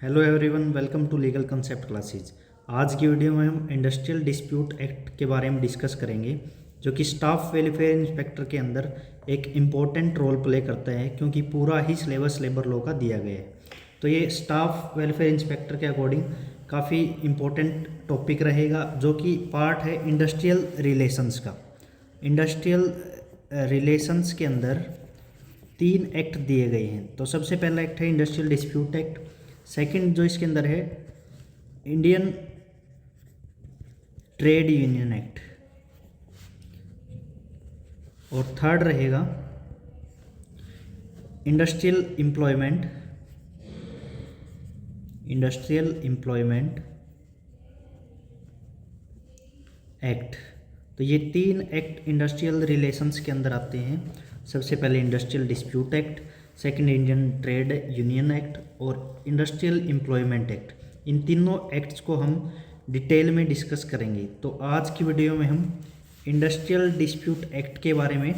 Hello everyone, welcome to legal concept classes. आज की video में हम इंडस्ट्रियल डिस्प्यूट एक्ट के बारे में डिस्कस करेंगे, जो कि स्टाफ वेलफेयर इंस्पेक्टर के अंदर एक इम्पोर्टेंट रोल प्ले करता है, क्योंकि पूरा ही सिलेबस लेबर लॉ का दिया गया है। तो ये स्टाफ वेलफेयर इंस्पेक्टर के अकॉर्डिंग काफ़ी इम्पोर्टेंट टॉपिक रहेगा, जो कि पार्ट है इंडस्ट्रियल रिलेशंस का। इंडस्ट्रियल रिलेशंस के अंदर 3 एक्ट दिए गए हैं। तो सबसे पहला एक्ट है इंडस्ट्रियल डिस्प्यूट एक्ट। सेकंड जो इसके अंदर है इंडियन ट्रेड यूनियन एक्ट, और थर्ड रहेगा इंडस्ट्रियल एम्प्लॉयमेंट एक्ट। तो ये 3 एक्ट इंडस्ट्रियल रिलेशंस के अंदर आते हैं। सबसे पहले industrial dispute act, second Indian trade union act और इंडस्ट्रियल एम्प्लॉयमेंट एक्ट। इन तीनों एक्ट्स को हम डिटेल में डिस्कस करेंगे। तो आज की वीडियो में हम इंडस्ट्रियल डिस्प्यूट एक्ट के बारे में,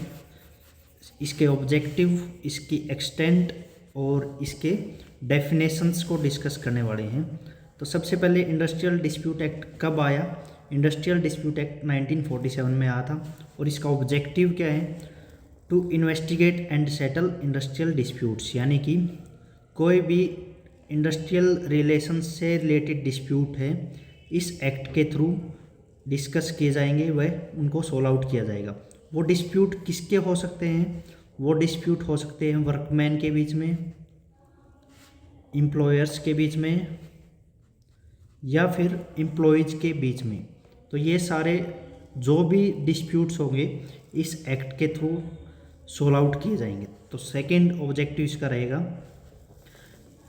इसके ऑब्जेक्टिव, इसकी एक्सटेंट और इसके डेफिनेशंस को डिस्कस करने वाले हैं। तो सबसे पहले इंडस्ट्रियल डिस्प्यूट एक्ट कब आया? इंडस्ट्रियल डिस्प्यूट एक्ट 1947 में आया था, और इसका ऑब्जेक्टिव क्या है? To investigate and settle industrial disputes, यानी कि कोई भी इंडस्ट्रियल रिलेशन से रिलेटेड डिस्प्यूट है, इस एक्ट के थ्रू डिस्कस किए जाएंगे, वह उनको सोल्व आउट किया जाएगा। वो डिस्प्यूट किसके हो सकते हैं? वो डिस्प्यूट हो सकते हैं वर्कमैन के बीच में, एम्प्लॉयर्स के बीच में, या फिर एम्प्लॉयज़ के बीच में। तो ये सारे जो भी डिस्प्यूट्स होंगे इस एक्ट के थ्रू सोल्व आउट किए जाएंगे। तो सेकंड ऑब्जेक्टिव इसका रहेगा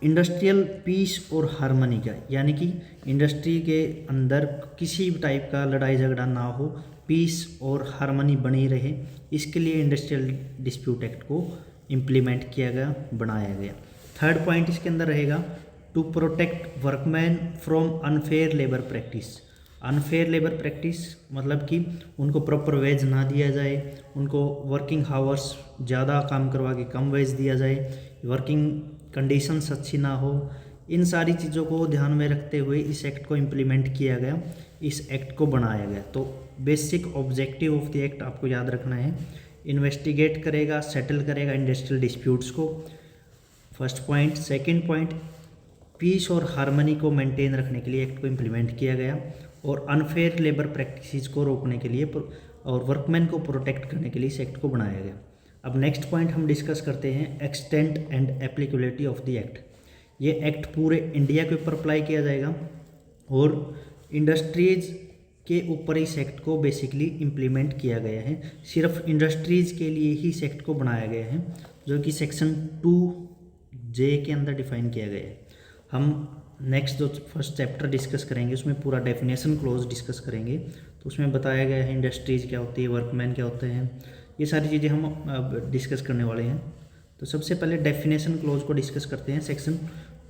इंडस्ट्रियल पीस और हार्मनी का, यानी कि इंडस्ट्री के अंदर किसी भी टाइप का लड़ाई झगड़ा ना हो, पीस और हार्मनी बनी रहे, इसके लिए इंडस्ट्रियल डिस्प्यूट एक्ट को इम्प्लीमेंट किया गया, बनाया गया। थर्ड पॉइंट इसके अंदर रहेगा to protect workman from unfair labour practice. Unfair labour practice मतलब कि उनको प्रॉपर वेज ना दिया जाए, उनको वर्किंग हावर्स ज़्यादा काम करवा के कम वेज दिया जाए, वर्किंग कंडीशंस अच्छी ना हो। इन सारी चीज़ों को ध्यान में रखते हुए इस एक्ट को इम्प्लीमेंट किया गया, इस एक्ट को बनाया गया। तो basic objective of the act आपको याद रखना है, इन्वेस्टिगेट करेगा, सेटल करेगा इंडस्ट्रियल डिस्प्यूट्स को, first point. Second point, peace और हार्मनी को मेंटेन रखने के लिए एक्ट को इम्प्लीमेंट किया गया, और अनफेयर लेबर प्रैक्टिसेस को रोकने के लिए और वर्कमैन को प्रोटेक्ट करने के लिए इस एक्ट को बनाया गया। अब नेक्स्ट पॉइंट हम डिस्कस करते हैं extent and applicability of the act. ये एक्ट पूरे इंडिया के ऊपर अप्लाई किया जाएगा, और इंडस्ट्रीज़ के ऊपर इस एक्ट को बेसिकली इम्प्लीमेंट किया गया है। सिर्फ इंडस्ट्रीज़ के लिए ही इस एक्ट को बनाया गया है, जो कि सेक्शन 2J के अंदर डिफाइन किया गया है। हम नेक्स्ट जो फर्स्ट चैप्टर डिस्कस करेंगे उसमें पूरा डेफिनेशन क्लोज डिस्कस करेंगे। तो उसमें बताया गया है इंडस्ट्रीज़ क्या होती है, वर्कमैन क्या होते हैं, ये सारी चीज़ें हम अब डिस्कस करने वाले हैं। तो सबसे पहले डेफिनेशन क्लोज को डिस्कस करते हैं। सेक्शन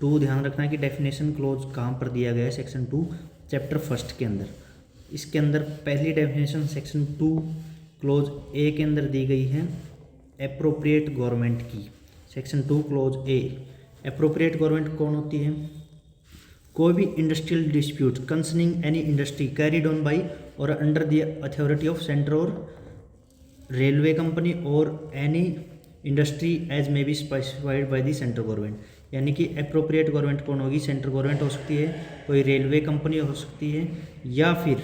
2, ध्यान रखना है कि डेफिनेशन क्लोज कहाँ पर दिया गया है, सेक्शन 2 चैप्टर फर्स्ट के अंदर। इसके अंदर पहली डेफिनेशन सेक्शन 2 क्लोज ए के अंदर दी गई है एप्रोप्रिएट गवर्नमेंट की। Section 2 clause A, appropriate government कौन होती है? कोई भी industrial dispute concerning any industry carried on by और under the authority of centre और रेलवे कंपनी और any industry as may be specified by the central government. यानी कि अप्रोप्रिएट गवर्नमेंट कौन होगी? सेंट्रल गवर्नमेंट हो सकती है, कोई रेलवे कंपनी हो सकती है, या फिर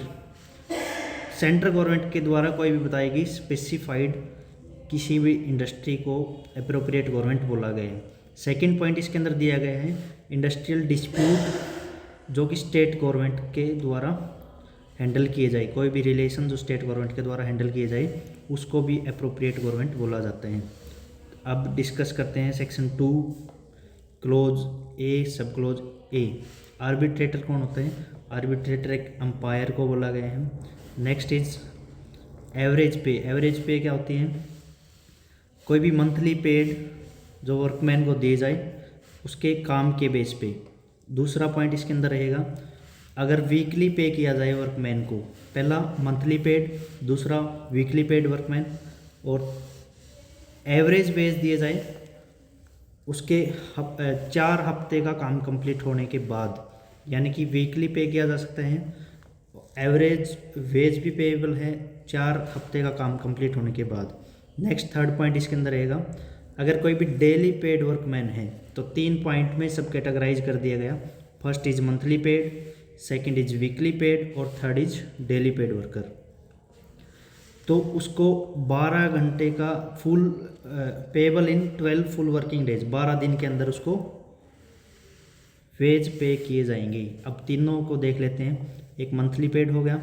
सेंट्रल गवर्नमेंट के द्वारा कोई भी बताएगी स्पेसिफाइड किसी भी इंडस्ट्री को अप्रोप्रिएट गवर्नमेंट बोला गया है। सेकेंड पॉइंट इसके अंदर दिया गया है इंडस्ट्रियल डिस्प्यूट जो कि स्टेट गवर्नमेंट के द्वारा हैंडल किए जाए, कोई भी रिलेशन जो स्टेट गवर्नमेंट के द्वारा हैंडल किए जाए उसको भी अप्रोप्रिएट गवर्नमेंट बोला जाता है। अब डिस्कस करते हैं सेक्शन 2 क्लोज ए, सब क्लोज ए। आर्बिट्रेटर कौन होते हैं? आर्बिट्रेटर एक अंपायर को बोला गया है। नेक्स्ट इज एवरेज पे। एवरेज पे क्या होती है? कोई भी मंथली पेड जो वर्कमैन को दी जाए उसके काम के बेस पे। दूसरा पॉइंट इसके अंदर रहेगा अगर वीकली पे किया जाए वर्कमैन को, पहला मंथली पेड, दूसरा वीकली पेड वर्कमैन, और एवरेज वेज दिए जाए उसके 4 हफ्ते का काम कंप्लीट होने के बाद, यानी कि वीकली पे किया जा सकता है। एवरेज वेज भी पेएबल है 4 हफ्ते का काम कंप्लीट होने के बाद। नेक्स्ट थर्ड पॉइंट इसके अंदर रहेगा, अगर कोई भी डेली पेड वर्कमैन है तो 3 पॉइंट में सब कैटेगराइज कर दिया गया। First is monthly paid, second is weekly paid और third is daily paid worker. तो उसको 12 घंटे का full payable in 12 full working days, 12 दिन के अंदर उसको वेज पे किए जाएंगे। अब तीनों को देख लेते हैं, एक मंथली पेड हो गया,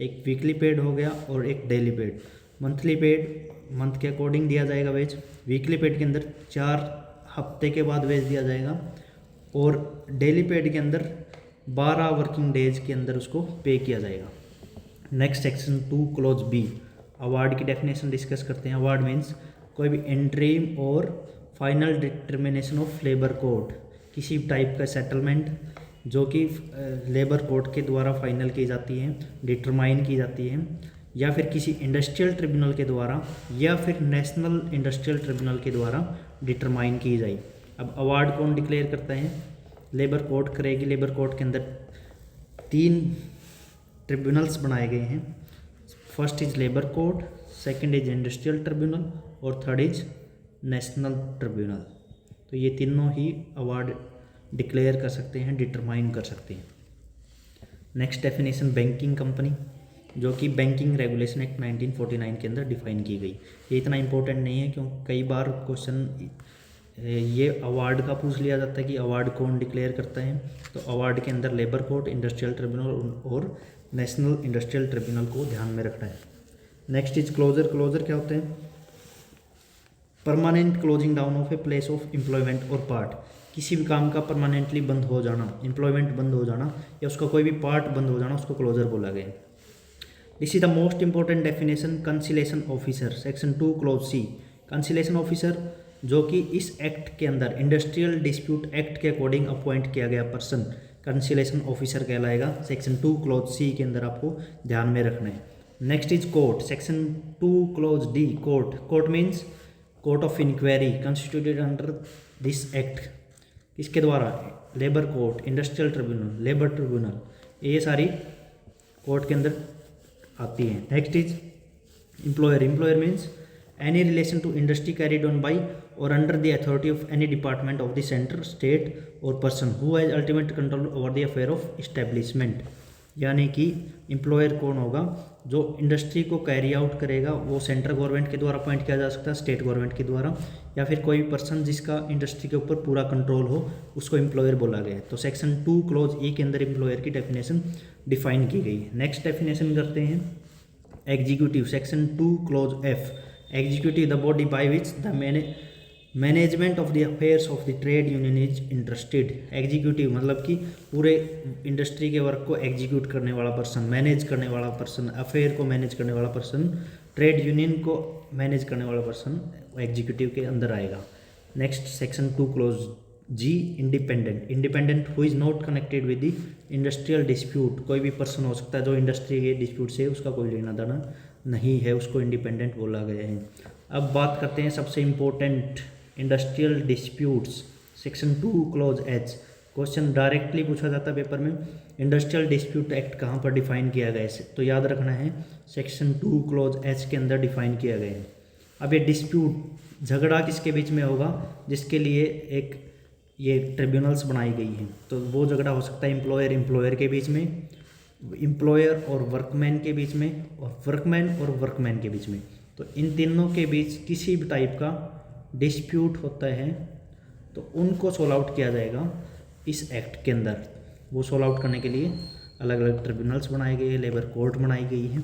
एक वीकली पेड हो गया और एक daily paid. Monthly paid month के अकॉर्डिंग दिया जाएगा वेज, वीकली पेड के अंदर 4 हफ्ते के बाद वेज दिया जाएगा और डेली पेड के अंदर 12 वर्किंग डेज के अंदर उसको पे किया जाएगा। Next section 2 clause B, award की डेफिनेशन डिस्कस करते हैं। अवार्ड मीन्स कोई भी इंटरिम और final determination of labour code, किसी टाइप का सेटलमेंट जो कि लेबर कोर्ट के द्वारा फाइनल की जाती है, डिटरमाइन की जाती है, या फिर किसी इंडस्ट्रियल ट्रिब्यूनल के द्वारा या फिर नेशनल इंडस्ट्रियल ट्रिब्यूनल के द्वारा डिटरमाइन की जाए। अब अवार्ड कौन डिक्लेयर करता है? लेबर कोर्ट करेगी। लेबर कोर्ट के अंदर 3 ट्रिब्यूनल्स बनाए गए हैं। First is labour court, second is industrial tribunal और थर्ड इज नेशनल ट्रिब्यूनल। तो ये तीनों ही अवार्ड डिक्लेयर कर सकते हैं, डिटरमाइन कर सकते हैं। नेक्स्ट डेफिनेशन बैंकिंग कंपनी, जो कि बैंकिंग रेगुलेशन एक्ट 1949 के अंदर डिफाइन की गई। ये इतना इंपॉर्टेंट नहीं है क्योंकि कई बार क्वेश्चन ये अवार्ड का पूछ लिया जाता है कि अवार्ड कौन डिक्लेयर करता है। तो अवार्ड के अंदर लेबर कोर्ट, इंडस्ट्रियल ट्रिब्यूनल और नेशनल इंडस्ट्रियल ट्रिब्यूनल को ध्यान में रखना है। Next is closure. क्लोजर क्या होते हैं? Permanent closing down of a place of employment और पार्ट, किसी भी काम का परमानेंटली बंद हो जाना, एम्प्लॉयमेंट बंद हो जाना या उसका कोई भी पार्ट बंद हो जाना, उसको क्लोजर बोला गया। This is the most important definition, conciliation officer, section 2 clause C. Conciliation officer जो कि इस एक्ट के अंदर इंडस्ट्रियल डिस्प्यूट एक्ट के अकॉर्डिंग अपॉइंट किया गया पर्सन कंसिलेशन ऑफिसर कहलाएगा। सेक्शन 2 क्लॉज सी के अंदर आपको ध्यान में रखना है। Next is court, section 2 clause D. Court, court means court of inquiry constituted under this act. किसके द्वारा? Labour court, industrial tribunal, labour tribunal, ये सारी कोर्ट के अंदर आती हैं। Next is employer. Employer means any relation to industry carried on by और under the authority of any department of the centre, state और person who has ultimate control over the affair of establishment. यानी कि employer कौन होगा? जो industry को carry out करेगा, वो सेंट्रल गवर्नमेंट के द्वारा अपॉइंट किया जा सकता है, स्टेट गवर्नमेंट के द्वारा, या फिर कोई पर्सन जिसका इंडस्ट्री के ऊपर पूरा कंट्रोल हो, उसको एम्प्लॉयर बोला गया है। तो सेक्शन 2 क्लॉज ई के अंदर एम्प्लॉयर की डेफिनेशन डिफाइन की गई है। नेक्स्ट डेफिनेशन करते हैं executive, section 2 clause F. Executive the body by which the management of the affairs of the trade union is interested. Executive मतलब कि पूरे इंडस्ट्री के वर्क को एग्जीक्यूट करने वाला पर्सन, मैनेज करने वाला पर्सन, अफेयर को मैनेज करने वाला पर्सन, ट्रेड यूनियन को मैनेज करने वाला पर्सन एग्जीक्यूटिव के अंदर आएगा। Next section 2 clause ji, independent. Independent who is not connected with the industrial dispute. कोई भी पर्सन हो सकता है जो इंडस्ट्री के डिस्प्यूट से उसका कोई लेना देना नहीं है, उसको इंडिपेंडेंट बोला गया है। अब बात करते हैं सबसे important industrial disputes, section 2 clause H. Question directly पूछा जाता है पेपर में, इंडस्ट्रियल डिस्प्यूट एक्ट कहाँ पर डिफाइन किया गया है? तो याद रखना है सेक्शन 2 क्लॉज एच के अंदर डिफाइन किया गया है। अब ये डिस्प्यूट, झगड़ा किसके बीच में होगा? जिसके लिए एक ये ट्रिब्यूनल्स बनाई गई हैं। तो वो झगड़ा हो सकता है एम्प्लॉयर के बीच में, एम्प्लॉयर और वर्कमैन के बीच में, और वर्कमैन और वर्कमैन के बीच में। तो इन तीनों के बीच किसी भी टाइप का डिस्प्यूट होता है तो उनको सोल्व आउट किया जाएगा इस एक्ट के अंदर। वो सोल्व आउट करने के लिए अलग अलग ट्रिब्यूनल्स बनाए गए हैं, लेबर कोर्ट बनाई गई है।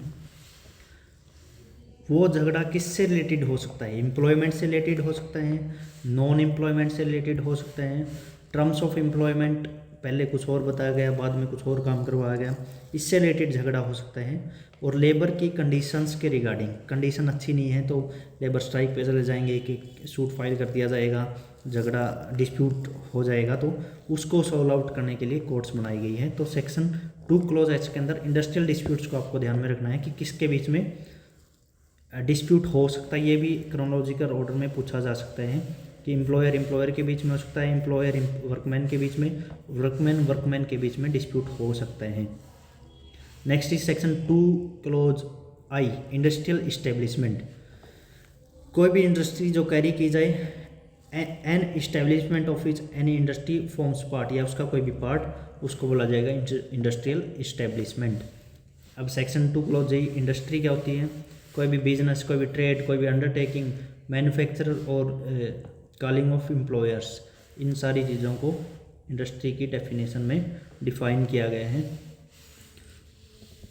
वो झगड़ा किससे रिलेटेड हो सकता है? एम्प्लॉयमेंट से रिलेटेड हो सकता है, नॉन एम्प्लॉयमेंट से रिलेटेड हो सकता है, टर्म्स ऑफ एम्प्लॉयमेंट पहले कुछ और बताया गया, बाद में कुछ और काम करवाया गया, इससे रिलेटेड झगड़ा हो सकता है। और लेबर की कंडीशंस के रिगार्डिंग, कंडीशन अच्छी नहीं है तो लेबर स्ट्राइक पे चले जाएंगे कि सूट फाइल कर दिया जाएगा, झगड़ा डिस्प्यूट हो जाएगा, तो उसको सॉल्व आउट करने के लिए कोर्ट्स बनाई गई है। तो सेक्शन 2 क्लॉज एच के अंदर इंडस्ट्रियल डिस्प्यूट्स को आपको ध्यान में रखना है कि किसके बीच में डिस्प्यूट हो सकता है। ये भी क्रोनोलॉजिकल ऑर्डर में पूछा जा सकता है कि एम्प्लॉयर के बीच में हो सकता है, एम्प्लॉयर वर्कमैन के बीच में, वर्कमैन के बीच में डिस्प्यूट हो सकते हैं। Next is section 2 clause I, industrial establishment. कोई भी इंडस्ट्री जो कैरी की जाए, an establishment of which any industry forms part, या उसका कोई भी पार्ट, उसको बोला जाएगा इंडस्ट्रियल इस्टेब्लिशमेंट। अब सेक्शन 2 क्लोज आई, इंडस्ट्री क्या होती है? कोई भी बिजनेस, कोई भी ट्रेड, कोई भी अंडरटेकिंग, मैन्युफैक्चरर और कॉलिंग ऑफ एम्प्लॉयर्स, इन सारी चीज़ों को इंडस्ट्री की डेफिनेशन में डिफाइन किया गया है,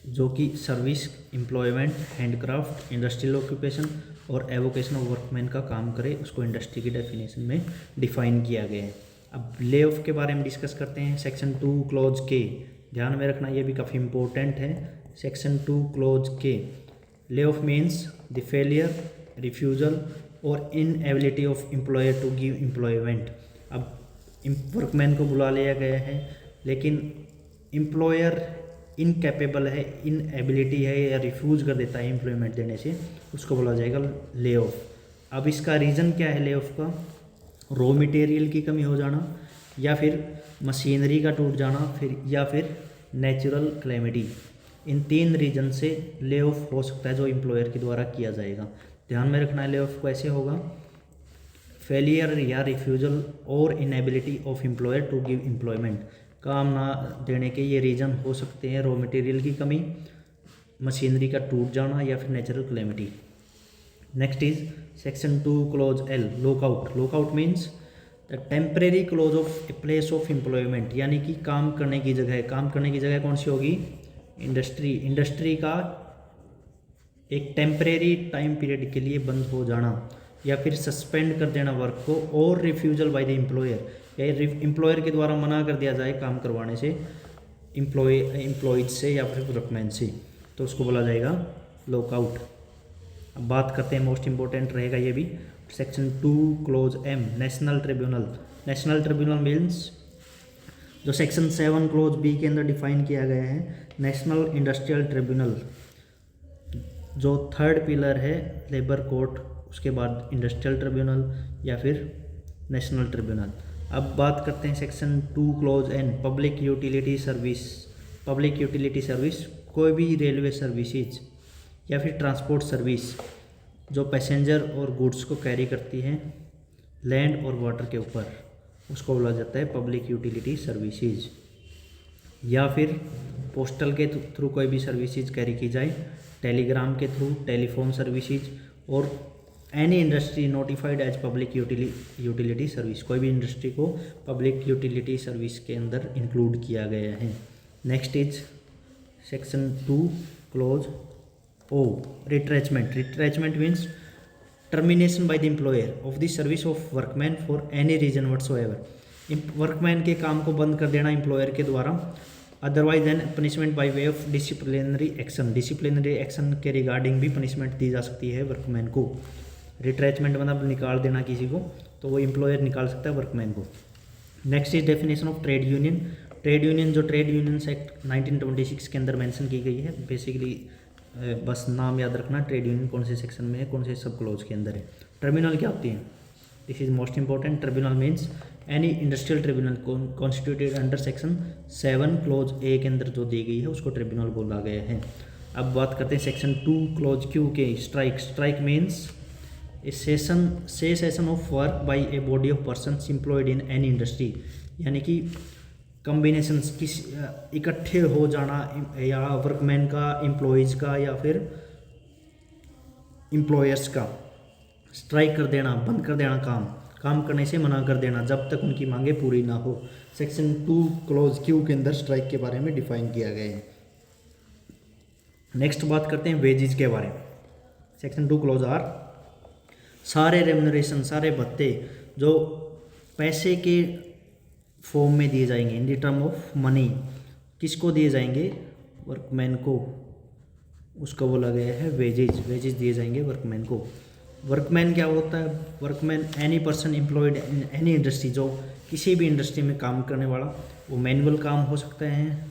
जो कि service, employment, handcraft, industrial occupation और एवोकेशन ऑफ वर्कमैन का काम करे, उसको इंडस्ट्री की डेफिनेशन में डिफाइन किया गया है। अब ले ऑफ के बारे में डिस्कस करते हैं। सेक्शन 2 क्लोज के, ध्यान में रखना, ये भी काफ़ी इंपॉर्टेंट है। सेक्शन 2 क्लोज के, lay off means the failure, refusal और inability of employer to give employment. अब वर्कमैन को बुला लिया गया है, लेकिन एम्प्लॉयर इनकैपेबल है, इनएबिलिटी है, या रिफ्यूज़ कर देता है एम्प्लॉयमेंट देने से, उसको बोला जाएगा ले ऑफ। अब इसका रीज़न क्या है ले ऑफ का? रॉ मटेरियल की कमी हो जाना, या फिर मशीनरी का टूट जाना, या फिर नेचुरल क्लेमिटी। इन 3 रीजन से ले ऑफ हो सकता है, जो एम्प्लॉयर के द्वारा किया जाएगा। ध्यान में रखना है, ले ऑफ कैसे होगा? फेलियर या रिफ्यूजल और inability of employer to give employment, काम ना देने के ये रीज़न हो सकते हैं: रॉ मटेरियल की कमी, मशीनरी का टूट जाना, या फिर natural calamity. Next is section 2 close L, lockout. Lockout means the temporary close of a place of employment, यानी कि काम करने की जगह। काम करने की जगह कौन सी होगी? इंडस्ट्री का एक टेम्परेरी टाइम पीरियड के लिए बंद हो जाना, या फिर सस्पेंड कर देना वर्क को, और रिफ्यूजल बाय द एम्प्लॉयर, या एम्प्लॉयर के द्वारा मना कर दिया जाए काम करवाने से एम्प्लॉयज से या फिर वर्कमैन से, तो उसको बोला जाएगा लॉकआउट। अब बात करते हैं, मोस्ट इंपॉर्टेंट रहेगा ये भी, section 2 clause M, national tribunal. National tribunal means जो सेक्शन 7 क्लोज बी के अंदर डिफाइन किया गया है, नेशनल इंडस्ट्रियल ट्रिब्यूनल, जो 3rd पिलर है लेबर कोर्ट, उसके बाद इंडस्ट्रियल ट्रिब्यूनल या फिर नेशनल ट्रिब्यूनल। अब बात करते हैं section 2 clause N, public utility service. Public utility service कोई भी रेलवे सर्विसेज या फिर ट्रांसपोर्ट सर्विस जो पैसेंजर और गुड्स को कैरी करती हैं लैंड और वाटर के ऊपर, उसको बोला जाता है पब्लिक यूटिलिटी सर्विसेज। या फिर पोस्टल के थ्रू कोई भी सर्विसेज कैरी की जाए, टेलीग्राम के थ्रू, टेलीफोन सर्विसेज, और any industry notified as public utility service, कोई भी इंडस्ट्री को पब्लिक यूटिलिटी सर्विस के अंदर इंक्लूड किया गया है। Next is section 2 clause O, retrenchment. Retrenchment means termination by the employer of the service of workman for any reason whatsoever. Workman के काम को बंद कर देना एम्प्लॉयर के द्वारा, otherwise than punishment by way of disciplinary action. Disciplinary action के regarding भी पनिशमेंट दी जा सकती है वर्कमैन को। रिट्रेचमेंट मतलब निकाल देना किसी को, तो वो एम्प्लॉयर निकाल सकता है वर्कमैन को। Next is definition of trade union. Trade union जो ट्रेड यूनियंस एक्ट 1926 के अंदर मेंशन की गई है, बेसिकली बस नाम याद रखना, ट्रेड यूनियन कौन से सेक्शन में है, कौन से सब क्लोज के अंदर है। ट्रिब्यूनल क्या होती है? This is most important. Tribunal means any industrial tribunal constituted under section 7 clause A के अंदर जो दी गई है उसको ट्रिब्यूनल बोला गया है। अब बात करते हैं सेक्शन 2 क्लोज क्यू के, strike. Strike means A session of work by a body of person employed in any industry, यानी कि कॉम्बिनेशन किस इकट्ठे हो जाना, या वर्कमैन का, एम्प्लॉयज़ का, या फिर एम्प्लॉयर्स का स्ट्राइक कर देना, बंद कर देना, काम करने से मना कर देना जब तक उनकी मांगे पूरी ना हो। सेक्शन 2 क्लोज क्यू के अंदर स्ट्राइक के बारे में डिफाइन किया गया है। नेक्स्ट बात करते हैं वेजेस के बारे में। सेक्शन 2 क्लोज आर, सारे रेम्यूनरेशन, सारे भत्ते जो पैसे के फॉर्म में दिए जाएंगे, in the term of money, किसको दिए जाएंगे? वर्कमैन को, उसको बोला गया है वेजेज। वेजेज दिए जाएंगे वर्कमैन को। वर्कमैन क्या होता है? Workman any person employed in any industry, जो किसी भी इंडस्ट्री में काम करने वाला, वो मैनुअल काम हो सकता है,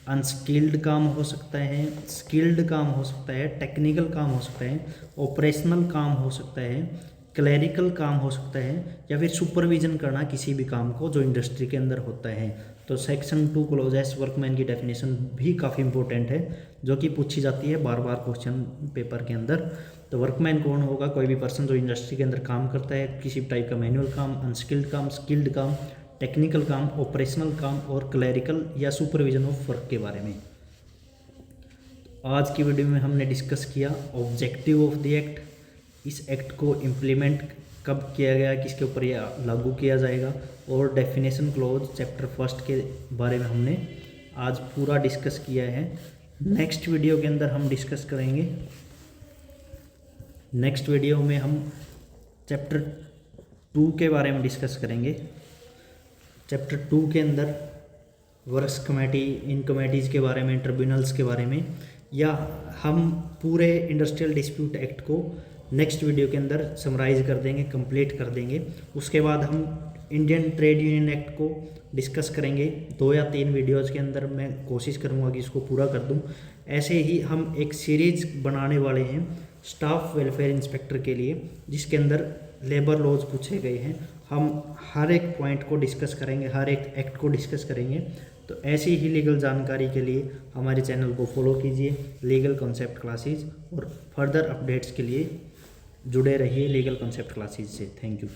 अनस्किल्ड काम हो सकता है, स्किल्ड काम हो सकता है, टेक्निकल काम हो सकता है, ऑपरेशनल काम हो सकता है, क्लैरिकल काम हो सकता है या फिर सुपरविजन करना किसी भी काम को जो इंडस्ट्री के अंदर होता है। तो सेक्शन 2 क्लोज एस वर्कमैन की डेफिनेशन भी काफ़ी इंपॉर्टेंट है, जो कि पूछी जाती है बार बार क्वेश्चन पेपर के अंदर। तो वर्कमैन कौन होगा? कोई भी पर्सन जो इंडस्ट्री के अंदर काम करता है, किसी टाइप का मैनुअल काम, अनस्किल्ड काम, स्किल्ड काम, टेक्निकल काम, ऑपरेशनल काम और क्लैरिकल या सुपरविजन ऑफ वर्क के बारे में। आज की वीडियो में हमने डिस्कस किया ऑब्जेक्टिव ऑफ द एक्ट, इस एक्ट को इम्प्लीमेंट कब किया गया, किसके ऊपर यह लागू किया जाएगा, और डेफिनेशन क्लॉज चैप्टर 1 के बारे में हमने आज पूरा डिस्कस किया है। नेक्स्ट वीडियो के अंदर हम डिस्कस करेंगे, नेक्स्ट वीडियो में हम चैप्टर 2 के बारे में डिस्कस करेंगे। चैप्टर 2 के अंदर वर्क्स कमेटी, इन कमेटीज़ के बारे में, ट्रिब्यूनल्स के बारे में, या हम पूरे इंडस्ट्रियल डिस्प्यूट एक्ट को नेक्स्ट वीडियो के अंदर समराइज़ कर देंगे, कंप्लीट कर देंगे। उसके बाद हम इंडियन ट्रेड यूनियन एक्ट को डिस्कस करेंगे 2 या 3 वीडियोज़ के अंदर। मैं कोशिश करूँगा कि इसको पूरा कर दूँ। ऐसे ही हम एक सीरीज बनाने वाले हैं स्टाफ वेलफेयर इंस्पेक्टर के लिए, जिसके अंदर लेबर लॉज पूछे गए हैं। हम हर एक पॉइंट को डिस्कस करेंगे, हर एक एक्ट को डिस्कस करेंगे। तो ऐसी ही लीगल जानकारी के लिए हमारे चैनल को फॉलो कीजिए, लीगल कॉन्सेप्ट क्लासेस, और फर्दर अपडेट्स के लिए जुड़े रहिए लीगल कॉन्सेप्ट क्लासेस से। Thank you.